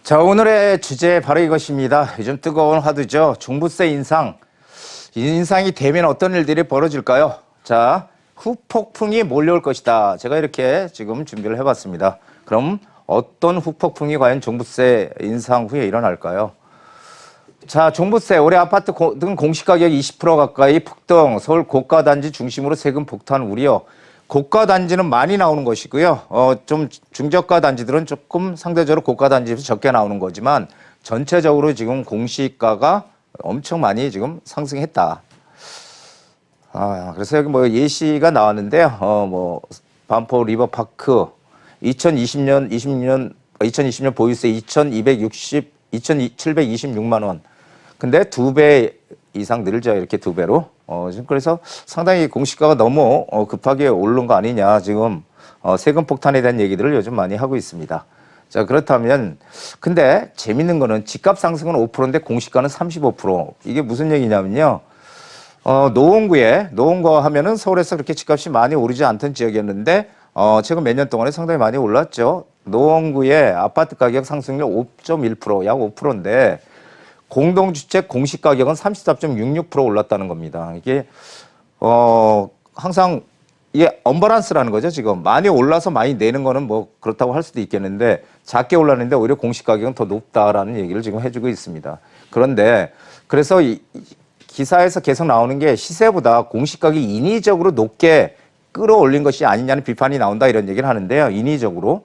자, 오늘의 주제 바로 이것입니다. 요즘 뜨거운 화두죠. 종부세 인상. 인상이 되면 어떤 일들이 벌어질까요? 자, 후폭풍이 몰려올 것이다. 제가 이렇게 지금 준비를 해봤습니다. 그럼 어떤 후폭풍이 과연 종부세 인상 후에 일어날까요? 자, 종부세, 올해 아파트 등 공시가격 20% 가까이 폭등, 서울 고가단지 중심으로 세금 폭탄 우려. 고가단지는 많이 나오는 것이고요. 좀 중저가 단지들은 조금 상대적으로 고가단지에서 적게 나오는 거지만 전체적으로 지금 공시가가 엄청 많이 지금 상승했다. 그래서 여기 뭐 예시가 나왔는데요. 반포 리버파크 2020년 보유세 2,726만 원. 근데 2배 이상 늘죠. 이렇게 2배로. 지금 그래서 상당히 공시가가 너무 급하게 오른 거 아니냐. 지금 세금 폭탄에 대한 얘기들을 요즘 많이 하고 있습니다. 자, 그렇다면 근데 재밌는 거는 집값 상승은 5%인데 공시가는 35%. 이게 무슨 얘기냐면요. 노원구 하면은 서울에서 그렇게 집값이 많이 오르지 않던 지역이었는데 최근 몇 년 동안에 상당히 많이 올랐죠. 노원구의 아파트 가격 상승률 5.1%, 약 5%인데 공동주택 공시가격은 34.66% 올랐다는 겁니다. 이게 항상 이게 언밸런스라는 거죠. 지금 많이 올라서 많이 내는 거는 뭐 그렇다고 할 수도 있겠는데 작게 올랐는데 오히려 공시가격은 더 높다라는 얘기를 지금 해주고 있습니다. 그런데 그래서 이 기사에서 계속 나오는 게 시세보다 공시가격이 인위적으로 높게 끌어올린 것이 아니냐는 비판이 나온다 이런 얘기를 하는데요. 인위적으로.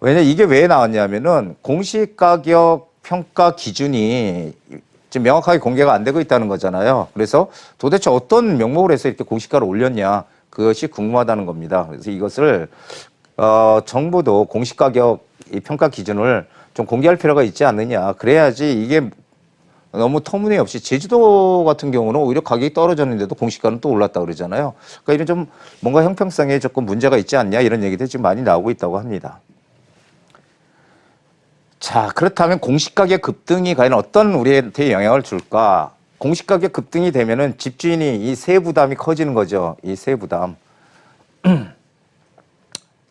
왜냐 이게 왜 나왔냐면은 공시가격 평가 기준이 지금 명확하게 공개가 안 되고 있다는 거잖아요. 그래서 도대체 어떤 명목으로 해서 이렇게 공시가를 올렸냐 그것이 궁금하다는 겁니다. 그래서 이것을 정부도 공시가격 이 평가 기준을 좀 공개할 필요가 있지 않느냐. 그래야지 이게 너무 터무니없이 제주도 같은 경우는 오히려 가격이 떨어졌는데도 공시가는 또 올랐다 그러잖아요. 그러니까 이런 좀 뭔가 형평성에 조금 문제가 있지 않냐 이런 얘기들이 지금 많이 나오고 있다고 합니다. 자, 그렇다면 공시가격 급등이 과연 어떤 우리한테 영향을 줄까? 공시가격 급등이 되면은 집주인이 이 세부담이 커지는 거죠. 이 세부담.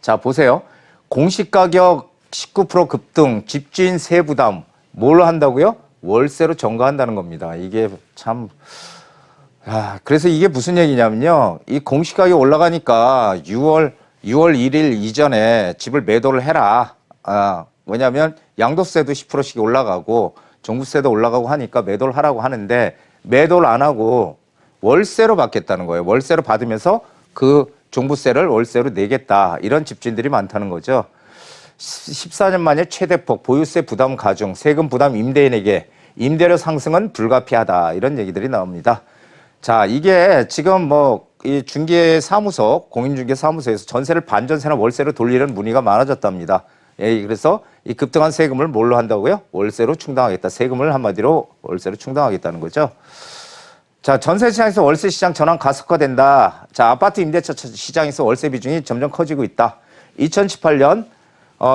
자, 보세요. 공시가격 19% 급등, 집주인 세부담. 뭘 한다고요? 월세로 전가한다는 겁니다. 이게 참. 그래서 이게 무슨 얘기냐면요. 이 공시가격이 올라가니까 6월 1일 이전에 집을 매도를 해라. 왜냐하면 양도세도 10%씩 올라가고 종부세도 올라가고 하니까 매도를 하라고 하는데 매도를 안 하고 월세로 받겠다는 거예요. 월세로 받으면서 그 종부세를 월세로 내겠다. 이런 집주인들이 많다는 거죠. 14년 만에 최대폭 보유세 부담 가중, 세금 부담 임대인에게 임대료 상승은 불가피하다. 이런 얘기들이 나옵니다. 자, 이게 지금 이 중개사무소, 공인중개사무소에서 전세를 반전세나 월세로 돌리는 문의가 많아졌답니다. 그래서 이 급등한 세금을 뭘로 한다고요? 월세로 충당하겠다. 세금을 한마디로 월세로 충당하겠다는 거죠. 자, 전세 시장에서 월세 시장 전환 가속화된다. 자, 아파트 임대차 시장에서 월세 비중이 점점 커지고 있다. 2018년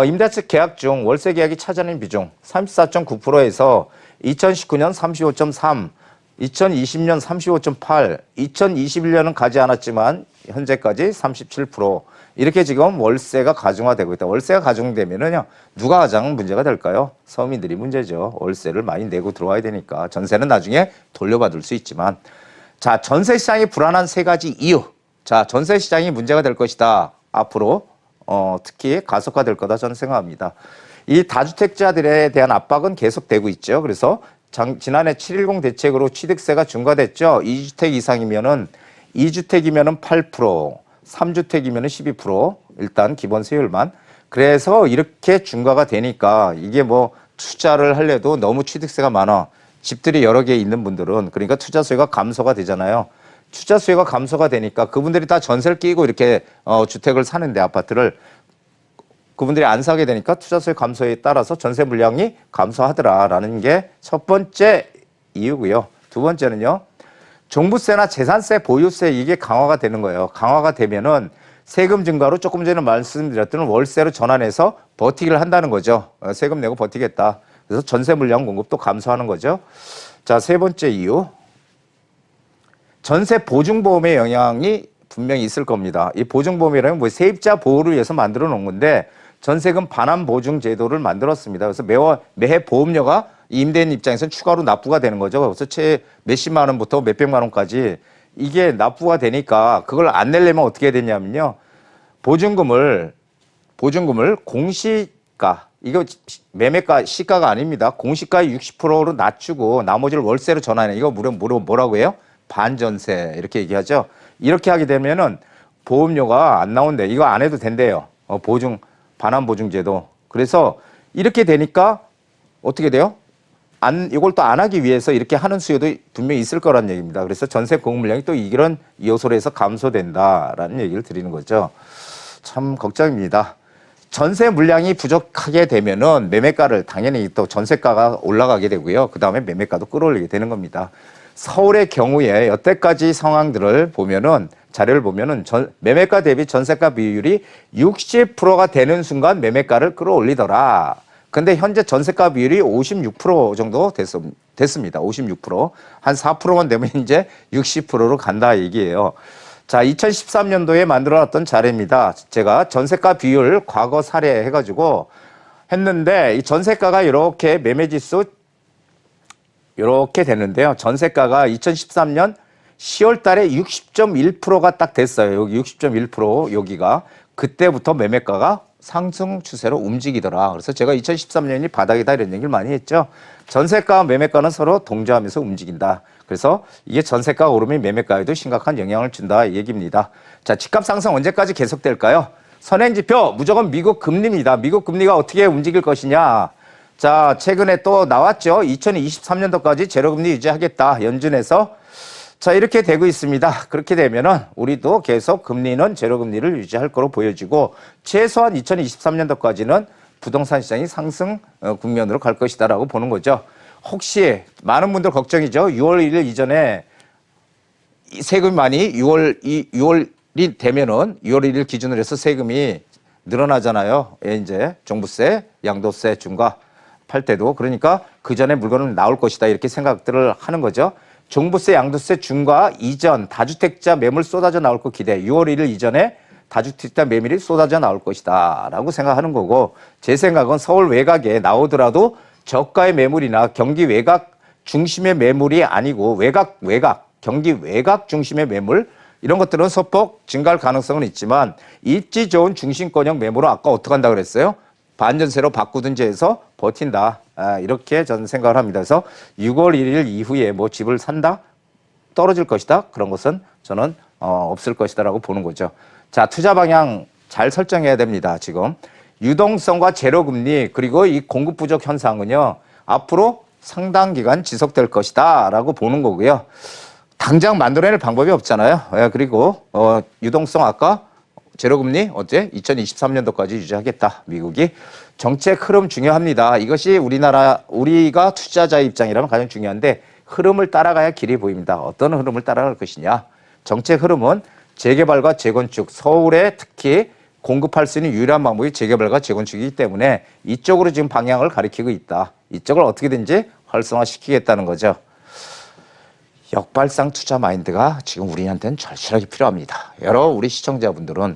임대차 계약 중 월세 계약이 차지하는 비중 34.9%에서 2019년 35.3, 2020년 35.8, 2021년은 가지 않았지만 현재까지 37%. 이렇게 지금 월세가 가중화되고 있다. 월세가 가중되면은요, 누가 가장 문제가 될까요? 서민들이 문제죠. 월세를 많이 내고 들어와야 되니까. 전세는 나중에 돌려받을 수 있지만. 자, 전세 시장이 불안한 세 가지 이유. 자, 전세 시장이 문제가 될 것이다. 앞으로, 특히 가속화될 거다 저는 생각합니다. 이 다주택자들에 대한 압박은 계속되고 있죠. 그래서 지난해 7.10 대책으로 취득세가 중과됐죠. 2주택 이상이면은 2주택이면은 8%, 3주택이면은 12%, 일단 기본 세율만. 그래서 이렇게 중과가 되니까 이게 투자를 하려도 너무 취득세가 많아. 집들이 여러 개 있는 분들은 그러니까 투자 수요가 감소가 되잖아요. 투자 수요가 감소가 되니까 그분들이 다 전세를 끼고 이렇게 주택을 사는데 아파트를 그분들이 안 사게 되니까 투자 수요 감소에 따라서 전세 물량이 감소하더라라는 게 첫 번째 이유고요. 두 번째는요. 종부세나 재산세, 보유세 이게 강화가 되는 거예요. 강화가 되면은 세금 증가로 조금 전에 말씀드렸던 월세로 전환해서 버티기를 한다는 거죠. 세금 내고 버티겠다. 그래서 전세 물량 공급도 감소하는 거죠. 자, 세 번째 이유. 전세 보증보험의 영향이 분명히 있을 겁니다. 이 보증보험이라면 세입자 보호를 위해서 만들어 놓은 건데 전세금 반환 보증 제도를 만들었습니다. 그래서 매해 보험료가 임대인 입장에서는 추가로 납부가 되는 거죠. 그래서 채 몇십만 원부터 몇백만 원까지 이게 납부가 되니까 그걸 안 내려면 어떻게 해야 되냐면요. 보증금을 공시가, 이거 매매가 시가가 아닙니다. 공시가의 60%로 낮추고 나머지를 월세로 전환해. 이거 뭐라고 해요? 반전세 이렇게 얘기하죠. 이렇게 하게 되면은 보험료가 안 나온대. 이거 안 해도 된대요. 반환 보증제도. 그래서 이렇게 되니까 어떻게 돼요? 이걸 또 안 하기 위해서 이렇게 하는 수요도 분명히 있을 거란 얘기입니다. 그래서 전세 공급 물량이 또 이런 요소로 해서 감소된다라는 얘기를 드리는 거죠. 참 걱정입니다. 전세 물량이 부족하게 되면은 매매가를 당연히 또 전세가가 올라가게 되고요. 그 다음에 매매가도 끌어올리게 되는 겁니다. 서울의 경우에 여태까지 상황들을 보면은 자료를 보면은 매매가 대비 전세가 비율이 60%가 되는 순간 매매가를 끌어올리더라. 근데 현재 전세가 비율이 56% 정도 됐습니다. 56%. 한 4%만 되면 이제 60%로 간다 얘기예요. 자, 2013년도에 만들어놨던 자료입니다. 제가 전세가 비율 과거 사례 해가지고 했는데 이 전세가가 이렇게 매매지수 이렇게 됐는데요. 전세가가 2013년 10월 달에 60.1%가 딱 됐어요. 여기 60.1% 여기가. 그때부터 매매가가 상승 추세로 움직이더라. 그래서 제가 2013년이 바닥이다 이런 얘기를 많이 했죠. 전세가와 매매가는 서로 동조하면서 움직인다. 그래서 이게 전세가가 오르면 매매가에도 심각한 영향을 준다 이 얘기입니다. 자, 집값 상승 언제까지 계속될까요? 선행지표 무조건 미국 금리입니다. 미국 금리가 어떻게 움직일 것이냐. 자, 최근에 또 나왔죠. 2023년도까지 제로금리 유지하겠다. 연준에서. 자, 이렇게 되고 있습니다. 그렇게 되면은 우리도 계속 금리는 제로금리를 유지할 거로 보여지고 최소한 2023년도까지는 부동산 시장이 상승 국면으로 갈 것이다라고 보는 거죠. 혹시 많은 분들 걱정이죠. 6월 1일 이전에 세금이 많이 6월이 되면은 6월 1일 기준으로 해서 세금이 늘어나잖아요. 이제 종부세, 양도세 중과할 때도. 그러니까 그 전에 물건은 나올 것이다 이렇게 생각들을 하는 거죠. 종부세, 양도세 중과 이전 다주택자 매물 쏟아져 나올 거 기대. 6월 1일 이전에 다주택자 매물이 쏟아져 나올 것이다 라고 생각하는 거고, 제 생각은 서울 외곽에 나오더라도 저가의 매물이나 경기 외곽 중심의 매물이 아니고 경기 외곽 중심의 매물 이런 것들은 소폭 증가할 가능성은 있지만 입지 좋은 중심권형 매물은 아까 어떻게 한다고 그랬어요? 반전세로 바꾸든지 해서 버틴다. 이렇게 저는 생각을 합니다. 그래서 6월 1일 이후에 뭐 집을 산다? 떨어질 것이다? 그런 것은 저는 없을 것이다라고 보는 거죠. 자, 투자 방향 잘 설정해야 됩니다. 지금 유동성과 제로금리 그리고 이 공급 부족 현상은요 앞으로 상당 기간 지속될 것이다 라고 보는 거고요. 당장 만들어낼 방법이 없잖아요. 그리고 유동성 아까 제로금리 어제 2023년도까지 유지하겠다. 미국이. 정책 흐름 중요합니다. 이것이 우리가 투자자의 입장이라면 가장 중요한데 흐름을 따라가야 길이 보입니다. 어떤 흐름을 따라갈 것이냐. 정책 흐름은 재개발과 재건축, 서울에 특히 공급할 수 있는 유일한 방법이 재개발과 재건축이기 때문에 이쪽으로 지금 방향을 가리키고 있다. 이쪽을 어떻게든지 활성화시키겠다는 거죠. 역발상 투자 마인드가 지금 우리한테는 절실하게 필요합니다. 여러 우리 시청자분들은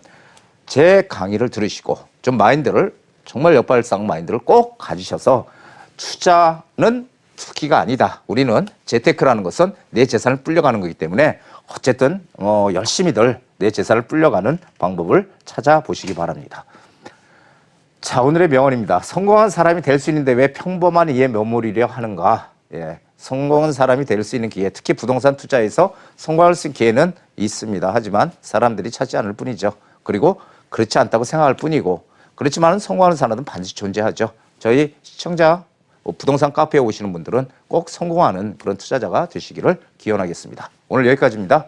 제 강의를 들으시고 좀 마인드를 정말 역발상 마인드를 꼭 가지셔서 투자는 투기가 아니다. 우리는 재테크라는 것은 내 재산을 불려가는 거기 때문에 어쨌든 열심히들 내 재산을 불려가는 방법을 찾아보시기 바랍니다. 자, 오늘의 명언입니다. 성공한 사람이 될 수 있는데 왜 평범한 이에 머무르려 하는가. 성공한 사람이 될 수 있는 기회, 특히 부동산 투자에서 성공할 수 있는 기회는 있습니다. 하지만 사람들이 찾지 않을 뿐이죠. 그리고 그렇지 않다고 생각할 뿐이고, 그렇지만 성공하는 사람은 반드시 존재하죠. 저희 시청자 부동산 카페에 오시는 분들은 꼭 성공하는 그런 투자자가 되시기를 기원하겠습니다. 오늘 여기까지입니다.